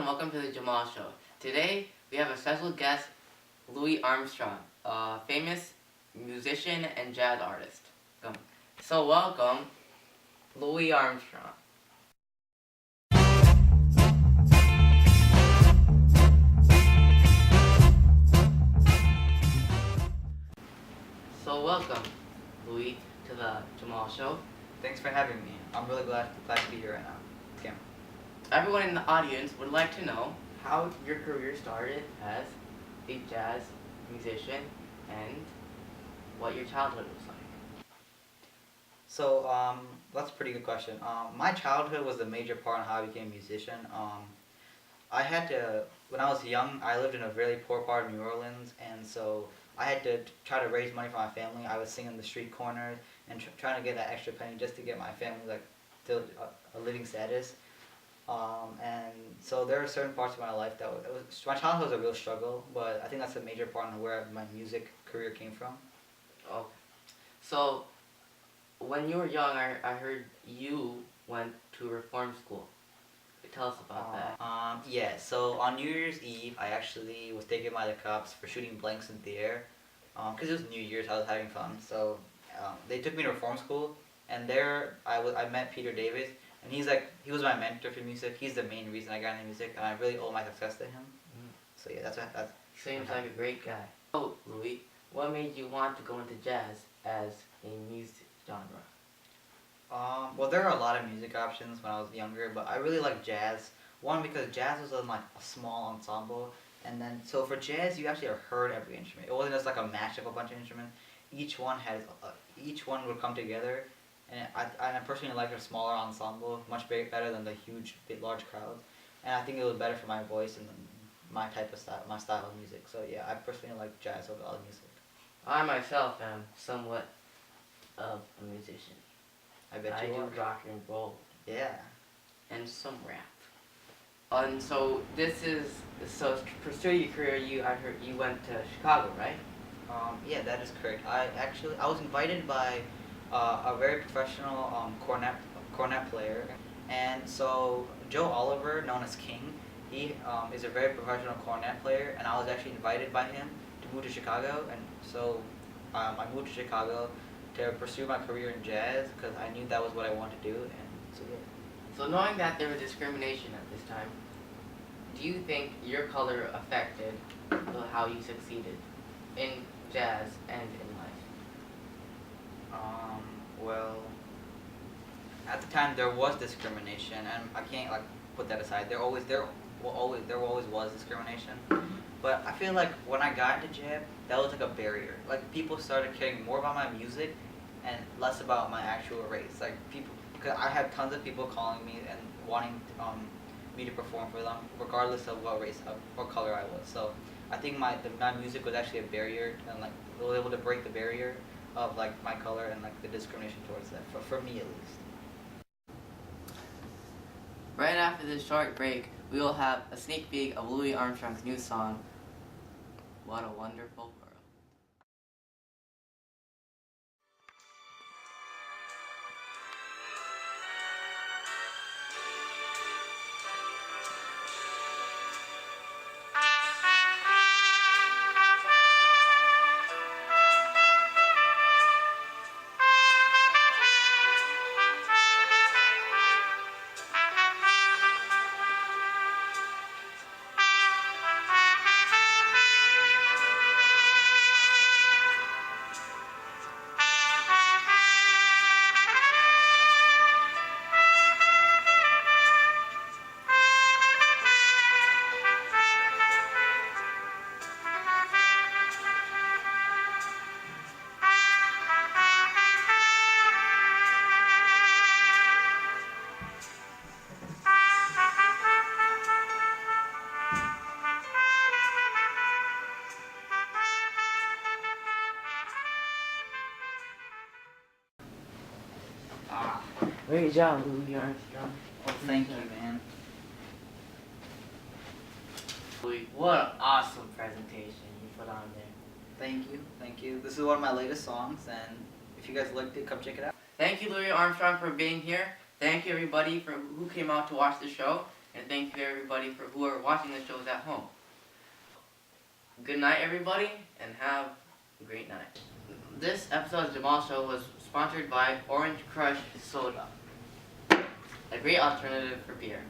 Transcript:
welcome to the Jamal Show. Today we have a special guest, Louis Armstrong, a famous musician and jazz artist. So welcome, Louis Armstrong. So welcome, Louis, to the Jamal Show. Thanks for having me. I'm really glad to be here right now. Okay. Everyone in the audience would like to know how your career started as a jazz musician and what your childhood was like. So, that's a pretty good question. My childhood was a major part in how I became a musician. When I was young, I lived in a really poor part of New Orleans, and so I had to try to raise money for my family. I was singing the street corners and trying to get that extra penny just to get my family to a living status. And so there are certain parts of my life my childhood was a real struggle, but I think that's a major part of where my music career came from. Oh, so when you were young, I heard you went to reform school. Tell us about that. Yeah, so on New Year's Eve, I actually was taken by the cops for shooting blanks into the air. Because it was New Year's, I was having fun. So they took me to reform school, and there I met Peter Davis, and he was my mentor for music. He's the main reason I got into music, and I really owe my success to him. So yeah, that's Seems like a great guy. Oh, Louis, what made you want to go into jazz as a music genre? Well, there are a lot of music options when I was younger, but I really like jazz. One, because jazz was in like a small ensemble, and then so for jazz you actually heard every instrument. It wasn't just like a mashup of a bunch of instruments. Each one would come together, and I personally like a smaller ensemble much better than the large crowds, and I think it was better for my voice and my style of music. So yeah, I personally like jazz over other music. I myself am somewhat of a musician. I bet I you do are. rock and roll Yeah. and some rap. And so to pursue your career, I heard you went to Chicago, right? Yeah, that is correct. I was invited by a very professional cornet player, and so Joe Oliver, known as King, he is a very professional cornet player, and I was actually invited by him to move to Chicago, and so I moved to Chicago to pursue my career in jazz because I knew that was what I wanted to do, and so yeah. So knowing that there was discrimination at this time, do you think your color affected how you succeeded in jazz and in life? Well, at the time there was discrimination, and I can't put that aside. There always was discrimination, but I feel like when I got into jazz, that was like a barrier. Like people started caring more about my music and less about my actual race. Because I had tons of people calling me and wanting me to perform for them, regardless of what color I was. So I think my music was actually a barrier, and I was able to break the barrier of my color and the discrimination towards that, for me at least. Right after this short break, we will have a sneak peek of Louis Armstrong's new song, What a Wonderful World. Great job, Louis Armstrong. Well, thank you, man. Louis, what an awesome presentation you put on there. Thank you. This is one of my latest songs, and if you guys liked it, come check it out. Thank you, Louis Armstrong, for being here. Thank you, everybody, who came out to watch the show. And thank you everybody who are watching the shows at home. Good night everybody, and have a great night. This episode of Jamal Show was sponsored by Orange Crush Soda, a great alternative for beer.